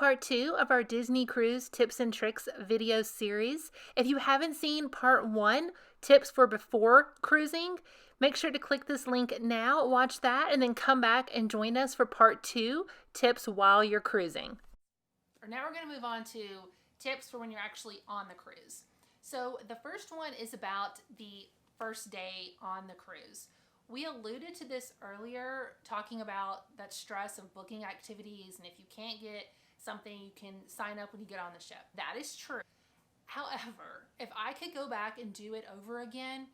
part 2 of our Disney Cruise Tips and Tricks video series. If you haven't seen part 1, tips for before cruising, make sure to click this link now, watch that, and then come back and join us for part 2, tips while you're cruising. Now we're going to move on to tips for when you're actually on the cruise. So the first one is about the first day on the cruise. We alluded to this earlier, talking about that stress of booking activities, and if you can't get something, you can sign up when you get on the ship. That is true. However, if I could go back and do it over again,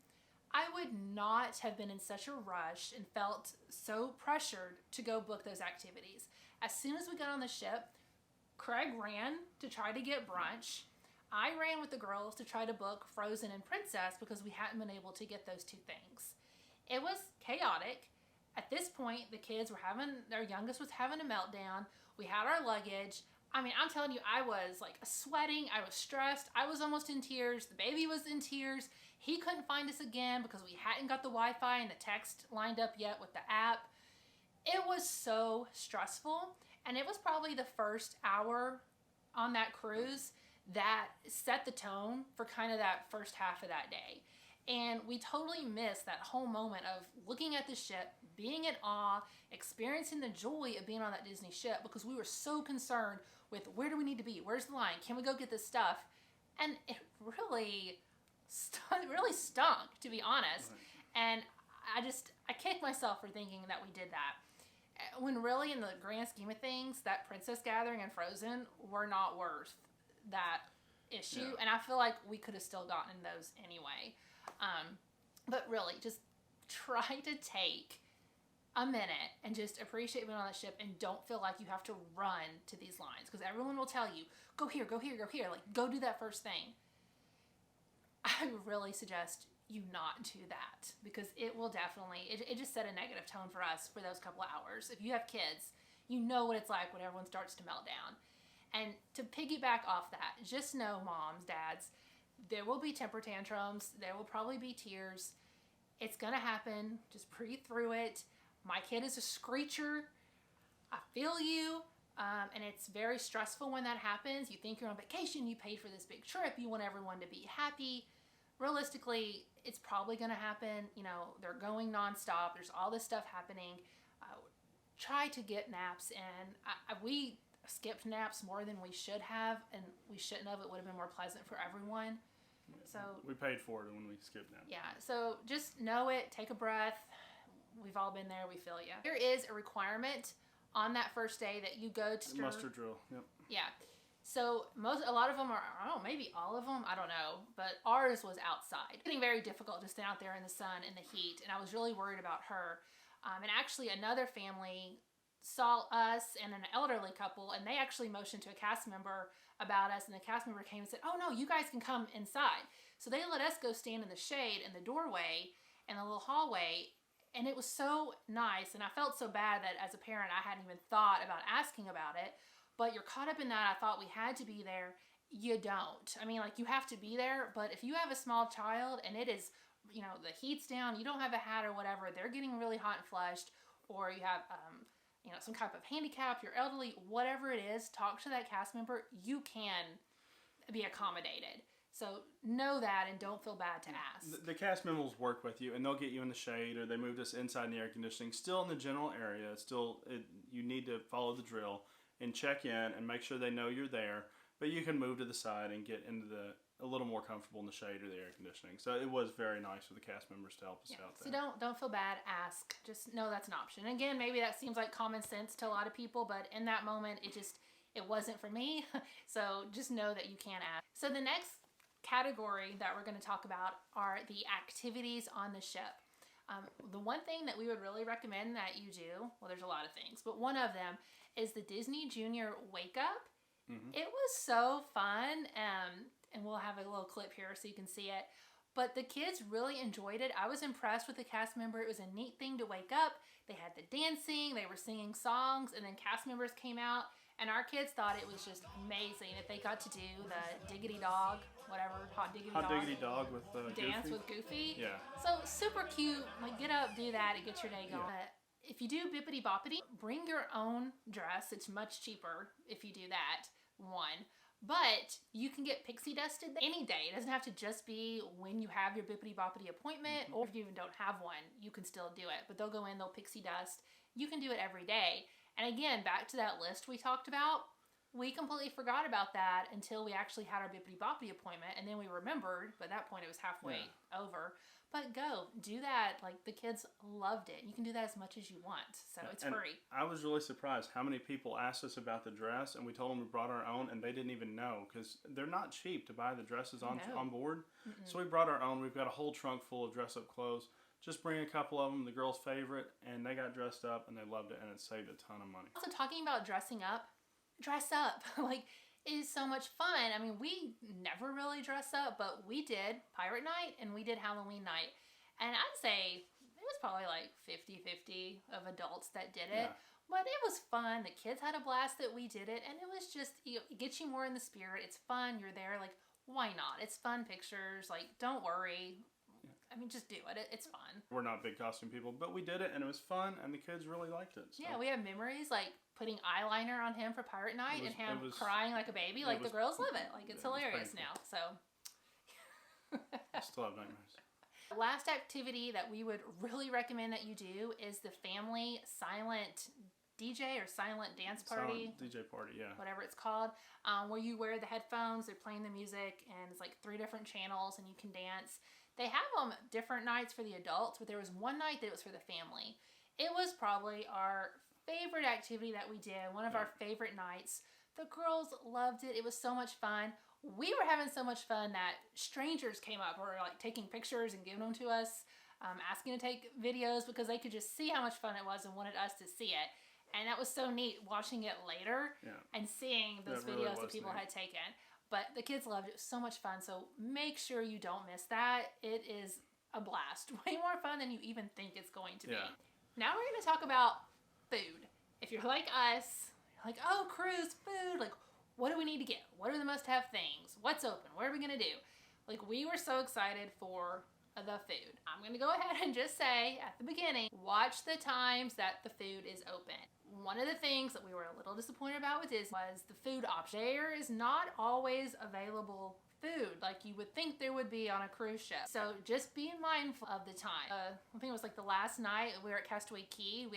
I would not have been in such a rush and felt so pressured to go book those activities. As soon as we got on the ship, Craig ran to try to get brunch. I ran with the girls to try to book Frozen and Princess because we hadn't been able to get those two things. It was chaotic. At this point, the kids were their youngest was having a meltdown. We had our luggage. I mean, I'm telling you, I was like sweating. I was stressed. I was almost in tears. The baby was in tears. He couldn't find us again because we hadn't got the Wi-Fi and the text lined up yet with the app. It was so stressful. And it was probably the first hour on that cruise that set the tone for kind of that first half of that day. And we totally missed that whole moment of looking at the ship, being in awe, experiencing the joy of being on that Disney ship because we were so concerned with where do we need to be? Where's the line? Can we go get this stuff? And it really stunk, to be honest. And I kicked myself for thinking that we did that. When really in the grand scheme of things, that Princess Gathering and Frozen were not worth that issue. Yeah. And I feel like we could have still gotten those anyway. But really, just try to take a minute and just appreciate being on the ship and don't feel like you have to run to these lines because everyone will tell you, go here, go here, go here. Like, go do that first thing. I really suggest you not do that because it will definitely, it just set a negative tone for us for those couple of hours. If you have kids, you know what it's like when everyone starts to melt down. And to piggyback off that, just know, moms, dads, there will be temper tantrums. There will probably be tears. It's going to happen. Just breathe through it. My kid is a screecher. I feel you. And it's very stressful when that happens. You think you're on vacation. You paid for this big trip. You want everyone to be happy. Realistically, it's probably going to happen. You know, they're going nonstop. There's all this stuff happening. Try to get naps in. We skipped naps more than we should have, and we shouldn't have. It would have been more pleasant for everyone. So we paid for it when we skipped naps. Yeah, so just know it. Take a breath. We've all been there. We feel you. There is a requirement on that first day that you go to muster drill. Yep. Yeah. So a lot of them are, I don't know, maybe all of them, I don't know, but ours was outside. It's getting very difficult to stand out there in the sun and the heat, and I was really worried about her. And actually another family saw us and an elderly couple, and they actually motioned to a cast member about us, and the cast member came and said, oh no, you guys can come inside. So they let us go stand in the shade in the doorway in the little hallway, and it was so nice, and I felt so bad that as a parent I hadn't even thought about asking about it, but you're caught up in that. I thought we had to be there. You don't. I mean, like, you have to be there, but if you have a small child and it is, you know, the heat's down, you don't have a hat or whatever, they're getting really hot and flushed, or you have you know, some type of handicap, you're elderly, whatever it is, talk to that cast member. You can be accommodated. So know that and don't feel bad to ask. The cast members work with you, and they'll get you in the shade, or they moved us inside in the air conditioning. Still in the general area. You need to follow the drill and check in and make sure they know you're there. But you can move to the side and get into a little more comfortable in the shade or the air conditioning. So it was very nice for the cast members to help us out there. So don't feel bad. Ask. Just know that's an option. And again, maybe that seems like common sense to a lot of people, but in that moment, it wasn't for me. So just know that you can ask. So the next category that we're going to talk about are the activities on the ship. The one thing that we would really recommend that you do, well, there's a lot of things, but one of them is the Disney Junior Wake Up. Mm-hmm. It was so fun, and we'll have a little clip here so you can see it. But the kids really enjoyed it. I was impressed with the cast member. It was a neat thing to wake up. They had the dancing, they were singing songs, and then cast members came out, and our kids thought it was just amazing that they got to do the Diggity Dog, whatever, Hot Diggity Dog with dance Goofy. with Goofy. Yeah. So super cute. Like, get up, do that, it gets your day going. Yeah. If you do bippity boppity, bring your own dress. It's much cheaper if you do that, one. But you can get pixie dusted any day. It doesn't have to just be when you have your bippity boppity appointment, or if you even don't have one, you can still do it. But they'll go in, they'll pixie dust. You can do it every day. And again, back to that list we talked about, we completely forgot about that until we actually had our bippity boppity appointment, and then we remembered, but at that point it was halfway over. But go, do that. Like, the kids loved it. You can do that as much as you want, so it's free. I was really surprised how many people asked us about the dress, and we told them we brought our own, and they didn't even know, because they're not cheap to buy the dresses on board. So we brought our own. We've got a whole trunk full of dress-up clothes. Just bring a couple of them, the girls' favorite, and they got dressed up, and they loved it, and it saved a ton of money. Also, talking about dressing up, dress up. Like, it is so much fun. I mean, we never really dress up, but we did Pirate Night and we did Halloween night. And I'd say it was probably like 50-50 of adults that did it. Yeah. But it was fun. The kids had a blast that we did it. And it was just, it gets you more in the spirit. It's fun. You're there. Like, why not? It's fun pictures. Like, don't worry. I mean, just do it. It's fun. We're not big costume people, but we did it, and it was fun, and the kids really liked it. So. Yeah, we have memories, like putting eyeliner on him for Pirate Night and him crying like a baby. Like, the girls love it. Like, it's hilarious now. So, I still have nightmares. The last activity that we would really recommend that you do is the family silent DJ or silent dance party. Silent DJ party, yeah. Whatever it's called, where you wear the headphones, they're playing the music, and it's like 3 different channels, and you can dance. They have them different nights for the adults, but there was one night that it was for the family. It was probably our favorite activity that we did, one of our favorite nights. The girls loved it. It was so much fun. We were having so much fun that strangers came up or like taking pictures and giving them to us, asking to take videos because they could just see how much fun it was and wanted us to see it. And that was so neat watching it later and seeing those videos that people had taken. But the kids loved it. It was so much fun. So make sure you don't miss that. It is a blast. Way more fun than you even think it's going to be. Now we're going to talk about food. If you're like us, you're like, oh, cruise, food. Like, what do we need to get? What are the must-have things? What's open? What are we going to do? Like, we were so excited for the food. I'm going to go ahead and just say at the beginning, watch the times that the food is open. One of the things that we were a little disappointed about with Disney was the food option. There is not always available food like you would think there would be on a cruise ship. So just be mindful of the time. I think it was like the last night we were at Castaway Cay.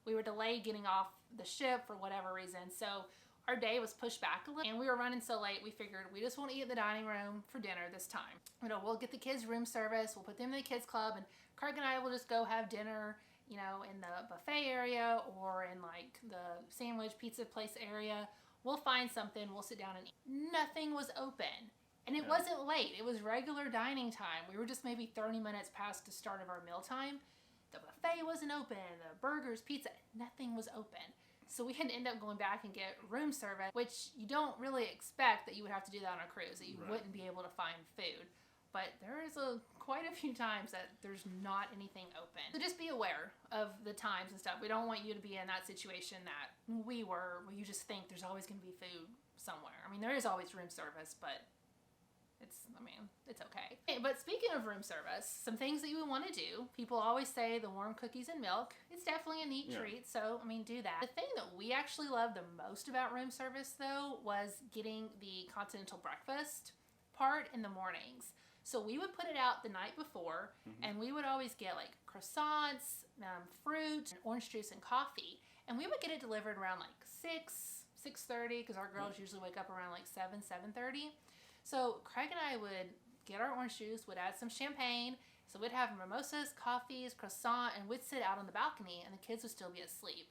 We were delayed getting off the ship for whatever reason. So our day was pushed back a little and we were running so late we figured we just want to eat at the dining room for dinner this time. You know, we'll get the kids room service, we'll put them in the kids club, and Craig and I will just go have dinner, you know, in the buffet area or in like the sandwich pizza place area. We'll find something, we'll sit down and eat. Nothing was open. And it wasn't late. It was regular dining time. We were just maybe 30 minutes past the start of our meal time. The buffet wasn't open, the burgers, pizza, nothing was open. So we had to end up going back and get room service, which you don't really expect that you would have to do that on a cruise, that you wouldn't be able to find food. But there is quite a few times that there's not anything open. So just be aware of the times and stuff. We don't want you to be in that situation that we were, where you just think there's always going to be food somewhere. I mean, there is always room service, but it's okay. But speaking of room service, some things that you would want to do. People always say the warm cookies and milk. It's definitely a neat treat, so, I mean, do that. The thing that we actually loved the most about room service, though, was getting the continental breakfast part in the mornings. So we would put it out the night before, and we would always get like croissants, fruit, and orange juice and coffee. And we would get it delivered around like 6:30, because our girls usually wake up around like 7:30. So Craig and I would get our orange juice, would add some champagne. So we'd have mimosas, coffees, croissant, and we'd sit out on the balcony and the kids would still be asleep.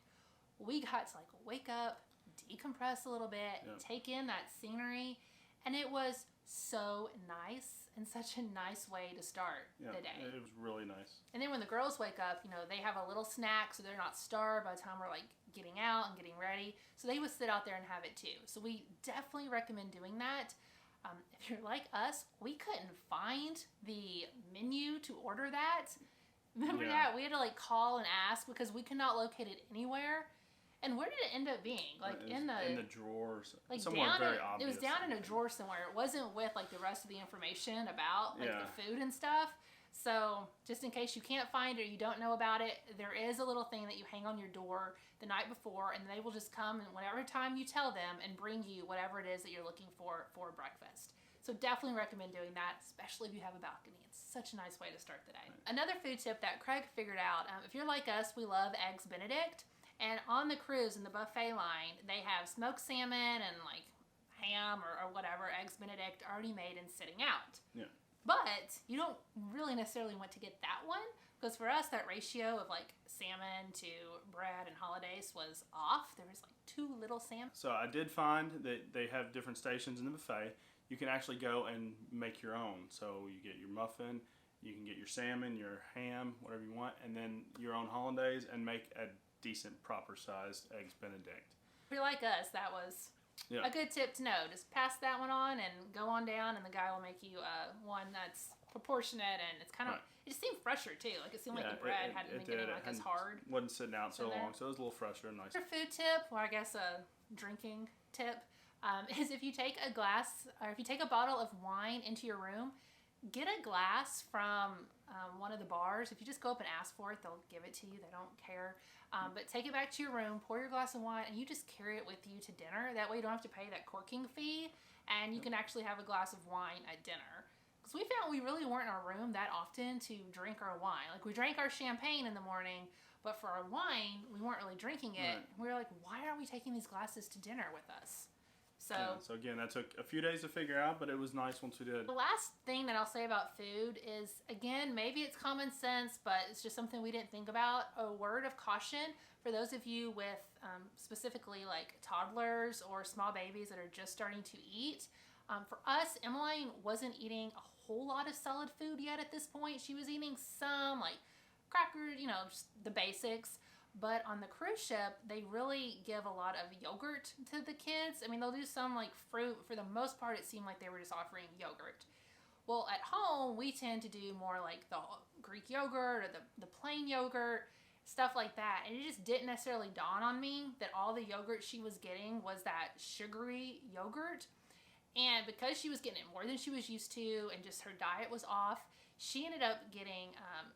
We got to like wake up, decompress a little bit, take in that scenery, and it was so nice and such a nice way to start the day. It was really nice. And then when the girls wake up, you know, they have a little snack so they're not starved by the time we're like getting out and getting ready. So they would sit out there and have it too. So we definitely recommend doing that. If you're like us, we couldn't find the menu to order that. Remember that? We had to like call and ask because we could not locate it anywhere. And where did it end up being? Like in the drawers. Like somewhere down very obvious. It was down in a drawer somewhere. It wasn't with like the rest of the information about like the food and stuff. So just in case you can't find it or you don't know about it, there is a little thing that you hang on your door the night before, and they will just come and whatever time you tell them and bring you whatever it is that you're looking for breakfast. So definitely recommend doing that, especially if you have a balcony. It's such a nice way to start the day. Another food tip that Craig figured out, if you're like us, we love Eggs Benedict. And on the cruise in the buffet line, they have smoked salmon and like ham or whatever, Eggs Benedict already made and sitting out. Yeah. But you don't really necessarily want to get that one because for us, that ratio of like salmon to bread and hollandaise was off. There was like too little salmon. So I did find that they have different stations in the buffet. You can actually go and make your own. So you get your muffin, you can get your salmon, your ham, whatever you want, and then your own hollandaise and make a decent, proper sized Eggs Benedict. If you're like us, that was a good tip to know. Just pass that one on and go on down, and the guy will make you one that's proportionate, and it's kind of, it just seemed fresher too. Like it seemed like the bread hadn't been getting like as hard. Wasn't sitting out so long, so it was a little fresher and nicer. Another food tip, or I guess a drinking tip, is if you take a glass, or if you take a bottle of wine into your room, get a glass from one of the bars. If you just go up and ask for it, they'll give it to you. They don't care. But take it back to your room, pour your glass of wine, and you just carry it with you to dinner. That way you don't have to pay that corking fee, and you can actually have a glass of wine at dinner. Because we found we really weren't in our room that often to drink our wine. Like we drank our champagne in the morning, but for our wine, we weren't really drinking it. Right. We were like, why aren't we taking these glasses to dinner with us? So again, that took a few days to figure out, but it was nice once we did. The last thing that I'll say about food is, again, maybe it's common sense, but it's just something we didn't think about. A word of caution for those of you with specifically like toddlers or small babies that are just starting to eat. For us, Emmeline wasn't eating a whole lot of solid food yet at this point. She was eating some like crackers, you know, just the basics. But on the cruise ship, they really give a lot of yogurt to the kids. I mean, they'll do some like fruit. For the most part, it seemed like they were just offering yogurt. Well, at home, we tend to do more like the Greek yogurt or the plain yogurt, stuff like that. And it just didn't necessarily dawn on me that all the yogurt she was getting was that sugary yogurt. And because she was getting it more than she was used to and just her diet was off, she ended up getting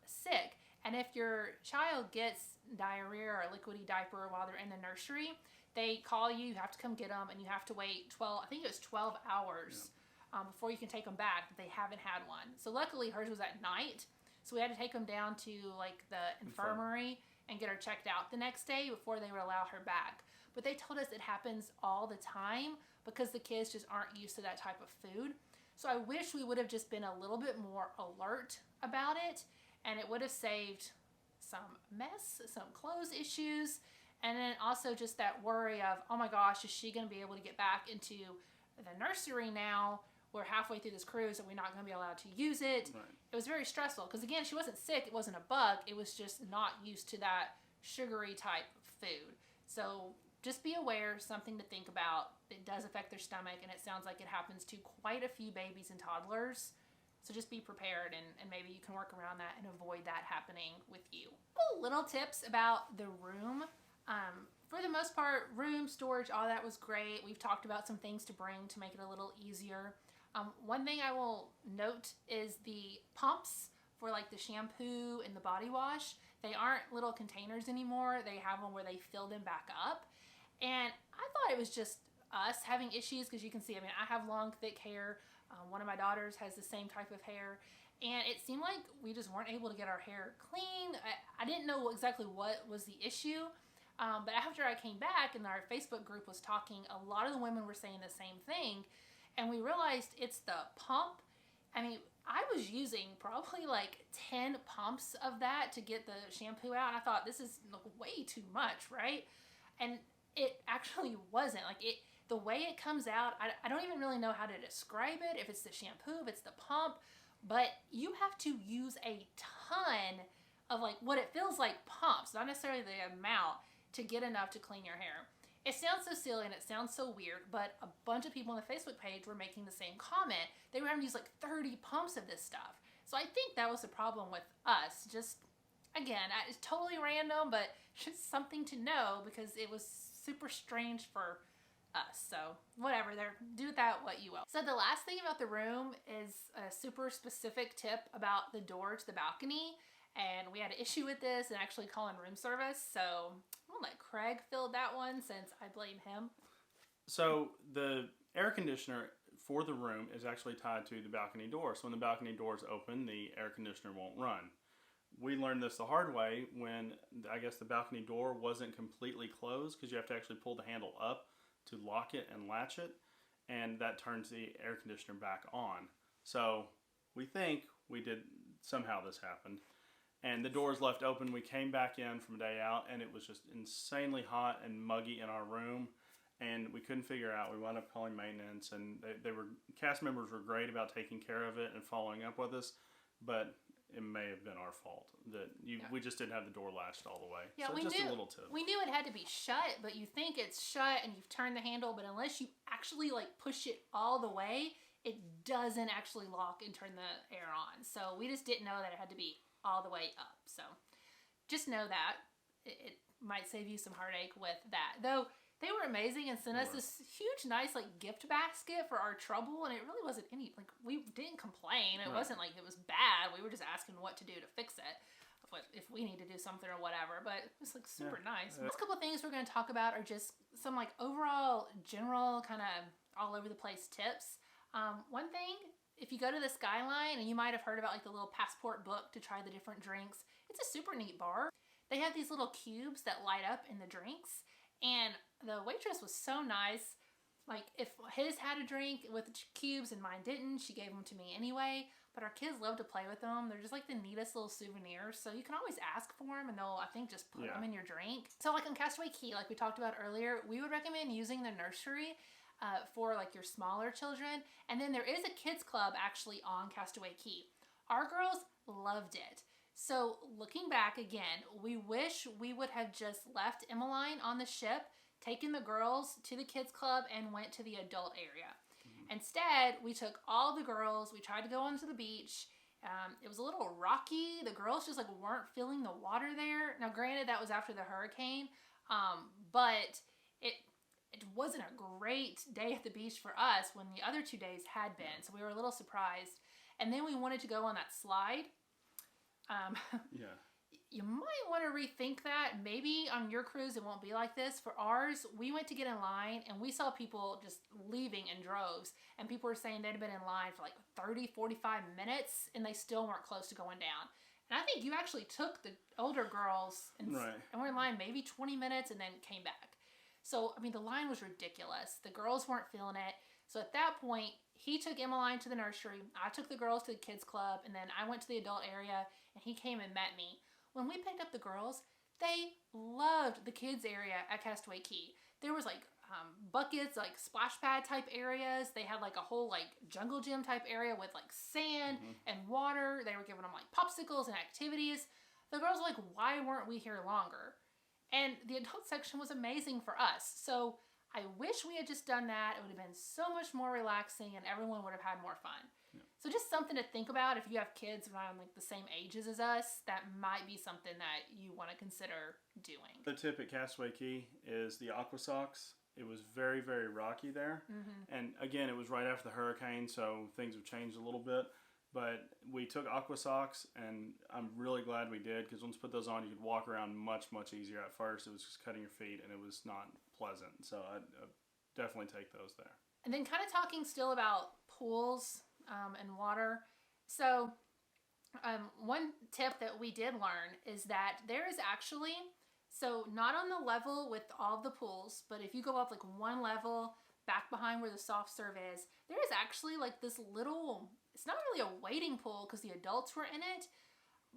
sick. And if your child gets diarrhea or a liquidy diaper while they're in the nursery, they call you, you have to come get them, and you have to wait 12 hours before you can take them back if they haven't had one. So luckily hers was at night, so we had to take them down to like the infirmary and get her checked out the next day before they would allow her back. But they told us it happens all the time because the kids just aren't used to that type of food. So I wish we would have just been a little bit more alert about it, and it would have saved some mess, some clothes issues, and then also just that worry of, oh my gosh, is she going to be able to get back into the nursery now? We're halfway through this cruise and we're not going to be allowed to use it. Right. It was very stressful because, again, she wasn't sick. It wasn't a bug. It was just not used to that sugary type food. So just be aware, something to think about. It does affect their stomach, and it sounds like it happens to quite a few babies and toddlers. So just be prepared, and maybe you can work around that and avoid that happening with you. Little tips about the room. For the most part, room storage, all that was great. We've talked about some things to bring to make it a little easier. One thing I will note is the pumps for like the shampoo and the body wash. They aren't little containers anymore. They have them where they fill them back up. And I thought it was just us having issues because you can see, I mean, I have long, thick hair. One of my daughters has the same type of hair, and it seemed like we just weren't able to get our hair clean. I didn't know exactly what was the issue, but after I came back and our Facebook group was talking, a lot of the women were saying the same thing, and we realized it's the pump. I mean, I was using probably like 10 pumps of that to get the shampoo out, and I thought, this is way too much, right? And it actually wasn't. Like, the way it comes out, I don't even really know how to describe it, if it's the shampoo, if it's the pump, but you have to use a ton of like what it feels like pumps, not necessarily the amount, to get enough to clean your hair. It sounds so silly and it sounds so weird, but a bunch of people on the Facebook page were making the same comment. They were having to use like 30 pumps of this stuff. So I think that was the problem with us. Just, again, it's totally random, but just something to know because it was super strange for us. So whatever, do with that what you will. So the last thing about the room is a super specific tip about the door to the balcony. And we had an issue with this and actually calling room service. So I'm gonna let Craig fill that one since I blame him. So the air conditioner for the room is actually tied to the balcony door. So when the balcony door is open, the air conditioner won't run. We learned this the hard way when I guess the balcony door wasn't completely closed, because you have to actually pull the handle up to lock it and latch it, and that turns the air conditioner back on. So we think we did, somehow this happened, and the doors left open. We came back in from a day out, and it was just insanely hot and muggy in our room, and we couldn't figure out. We wound up calling maintenance, and cast members were great about taking care of it and following up with us, but it may have been our fault that we just didn't have the door latched all the way. Yeah, so just a little tip. We knew it had to be shut, but you think it's shut and you've turned the handle, but unless you actually like push it all the way, it doesn't actually lock and turn the air on. So we just didn't know that it had to be all the way up. So just know that it might save you some heartache with that. Though they were amazing and sent us this huge, nice like gift basket for our trouble, and it really wasn't any, like, we didn't complain. It wasn't like it was bad. We were just asking what to do to fix it, if we need to do something or whatever. But it was like super nice. The next couple of things we're going to talk about are just some like overall, general, kind of all over the place tips. One thing, if you go to the Skyline, and you might have heard about like the little passport book to try the different drinks, it's a super neat bar. They have these little cubes that light up in the drinks. And the waitress was so nice. Like, if his had a drink with cubes and mine didn't, she gave them to me anyway. But our kids love to play with them. They're just like the neatest little souvenirs. So you can always ask for them, and they'll, I think, just put them in your drink. So like on Castaway Cay, like we talked about earlier, we would recommend using the nursery for like your smaller children. And then there is a kids club actually on Castaway Cay. Our girls loved it. So looking back again, we wish we would have just left Emmeline on the ship, taken the girls to the kids club, and went to the adult area. Instead, we took all the girls, we tried to go onto the beach. It was a little rocky. The girls just like weren't feeling the water there. Now granted, that was after the hurricane, but it wasn't a great day at the beach for us when the other 2 days had been. So we were a little surprised. And then we wanted to go on that slide. You might want to rethink that. Maybe on your cruise it won't be like this. For ours, we went to get in line and we saw people just leaving in droves, and people were saying they'd been in line for like 30, 45 minutes and they still weren't close to going down. And I think you actually took the older girls and were in line maybe 20 minutes and then came back. So, I mean, the line was ridiculous. The girls weren't feeling it. So at that point, he took Emmeline to the nursery, I took the girls to the kids club, and then I went to the adult area, and he came and met me. When we picked up the girls, they loved the kids area at Castaway Cay. There was like buckets, like splash pad type areas. They had like a whole like jungle gym type area with like sand and water. They were giving them like popsicles and activities. The girls were like, why weren't we here longer? And the adult section was amazing for us. So I wish we had just done that. It would have been so much more relaxing and everyone would have had more fun. Yeah. So just something to think about if you have kids around like the same ages as us. That might be something that you want to consider doing. The tip at Castaway Cay is the aqua socks. It was very, very rocky there. And again, it was right after the hurricane, so things have changed a little bit. But we took aqua socks, and I'm really glad we did, because once you put those on, you could walk around much, much easier. At first, it was just cutting your feet, and it was not pleasant. So I'd definitely take those there. And then kind of talking still about pools and water. So one tip that we did learn is that there is actually, so not on the level with all of the pools, but if you go up like one level back behind where the soft serve is, there is actually like this little, it's not really a wading pool because the adults were in it,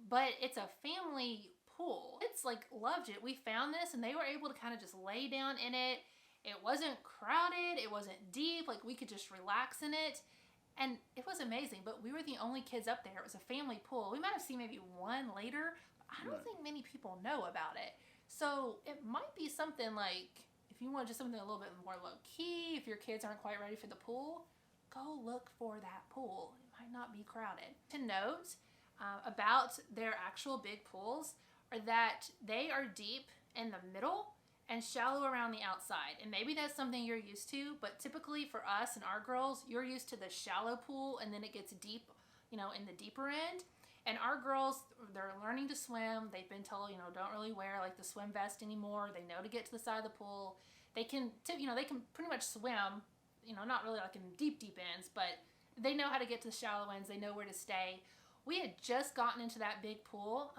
but it's a family pool. It's like loved it. We found this and they were able to kind of just lay down in it. It wasn't crowded. It wasn't deep. Like we could just relax in it. And it was amazing, but we were the only kids up there. It was a family pool. We might have seen maybe one later, but I don't think many people know about it. So it might be something like, if you want just something a little bit more low key, if your kids aren't quite ready for the pool, go look for that pool. It might not be crowded. To note about their actual big pools are that they are deep in the middle and shallow around the outside. And maybe that's something you're used to, but typically for us and our girls, you're used to the shallow pool and then it gets deep, you know, in the deeper end. And our girls, they're learning to swim. They've been told, you know, don't really wear like the swim vest anymore. They know to get to the side of the pool. They can, you know, they can pretty much swim, you know, not really like in deep ends, but they know how to get to the shallow ends. They know where to stay. We had just gotten into that big pool,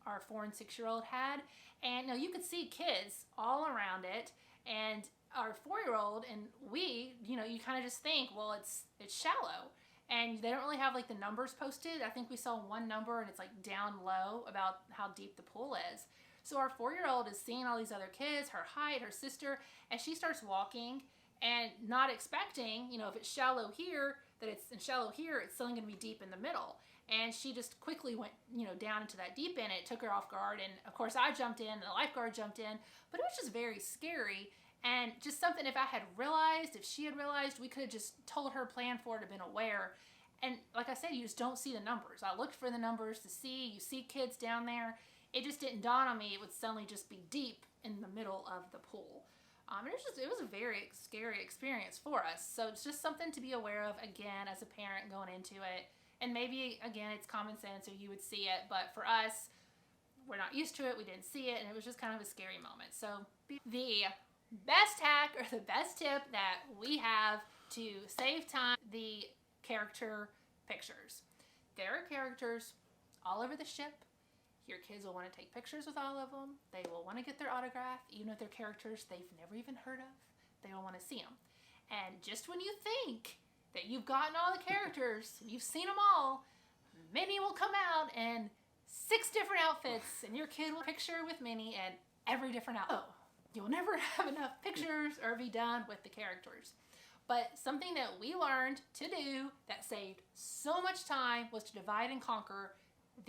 our 4 and 6-year-old had, and you know, you could see kids all around it, and our 4-year-old and we, you know, you kind of just think, well, it's shallow, and they don't really have like the numbers posted. I think we saw one number, and it's like down low about how deep the pool is. So our 4-year-old is seeing all these other kids, her height, her sister, and she starts walking and not expecting, you know, if it's shallow here, that it's shallow here, it's still going to be deep in the middle. And she just quickly went, you know, down into that deep end. It took her off guard. And of course I jumped in and the lifeguard jumped in, but it was just very scary. And just something, if I had realized, if she had realized, we could have just told her, planned for it, have been aware. And like I said, you just don't see the numbers. I looked for the numbers to see, you see kids down there. It just didn't dawn on me it would suddenly just be deep in the middle of the pool. It was a very scary experience for us. So it's just something to be aware of, again, as a parent going into it. And maybe, again, it's common sense or you would see it. But for us, we're not used to it. We didn't see it. And it was just kind of a scary moment. So the best hack or the best tip that we have to save time, the character pictures. There are characters all over the ship. Your kids will want to take pictures with all of them. They will want to get their autograph, even if they're characters they've never even heard of. They will want to see them. And just when you think that you've gotten all the characters, you've seen them all, Minnie will come out in 6 different outfits, and your kid will picture with Minnie in every different outfit. Oh, you'll never have enough pictures or be done with the characters. But something that we learned to do that saved so much time was to divide and conquer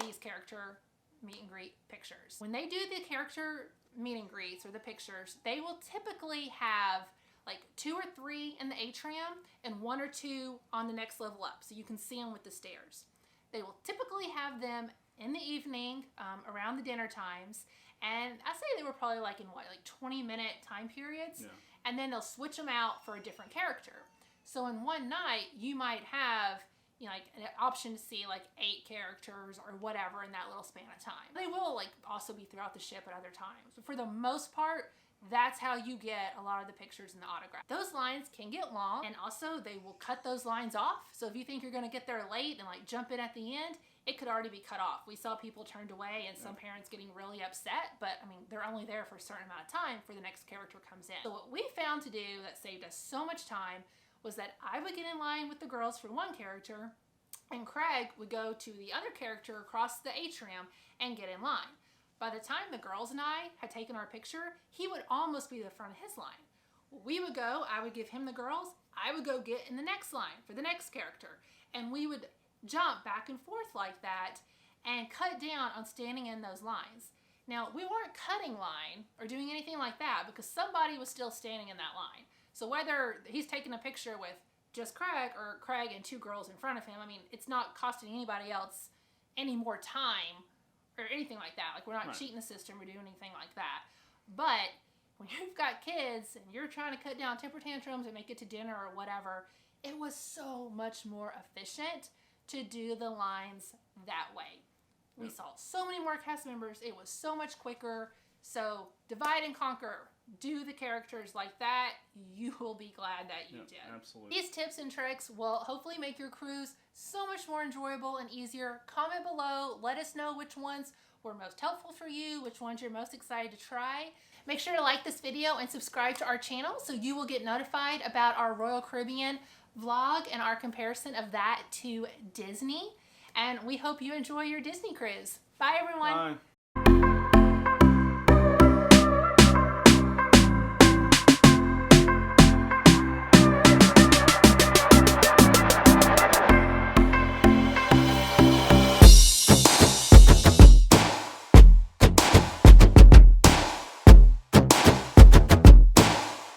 these character meet and greet pictures. When they do the character meet and greets or the pictures, they will typically have like 2 or 3 in the atrium and 1 or 2 on the next level up, so you can see them with the stairs. They will typically have them in the evening around the dinner times, and I say they were probably like in what, like 20-minute time periods, yeah. And then they'll switch them out for a different character. So in one night, you might have, you know, like an option to see like 8 characters or whatever in that little span of time. They will like also be throughout the ship at other times, but for the most part, that's how you get a lot of the pictures and the autograph. Those lines can get long, and also they will cut those lines off. So if you think you're going to get there late and like jump in at the end, it could already be cut off. We saw people turned away and some parents getting really upset, but I mean, they're only there for a certain amount of time before the next character comes in. So what we found to do that saved us so much time was that I would get in line with the girls for one character, and Craig would go to the other character across the atrium and get in line. By the time the girls and I had taken our picture, he would almost be the front of his line. We would go, I would give him the girls, I would go get in the next line for the next character. And we would jump back and forth like that and cut down on standing in those lines. Now, we weren't cutting line or doing anything like that because somebody was still standing in that line. So whether he's taking a picture with just Craig or Craig and 2 girls in front of him, I mean, it's not costing anybody else any more time or anything like that. Like, we're not cheating the system or doing anything like that. But when you've got kids and you're trying to cut down temper tantrums and make it to dinner or whatever, it was so much more efficient to do the lines that way. We saw so many more cast members. It was so much quicker. So divide and conquer. Do the characters like that. You will be glad that you did. Absolutely. These tips and tricks will hopefully make your cruise so much more enjoyable and easier. Comment below. Let us know which ones were most helpful for you, which ones you're most excited to try. Make sure to like this video and subscribe to our channel so you will get notified about our Royal Caribbean vlog and our comparison of that to Disney. And we hope you enjoy your Disney cruise. Bye, everyone. Bye.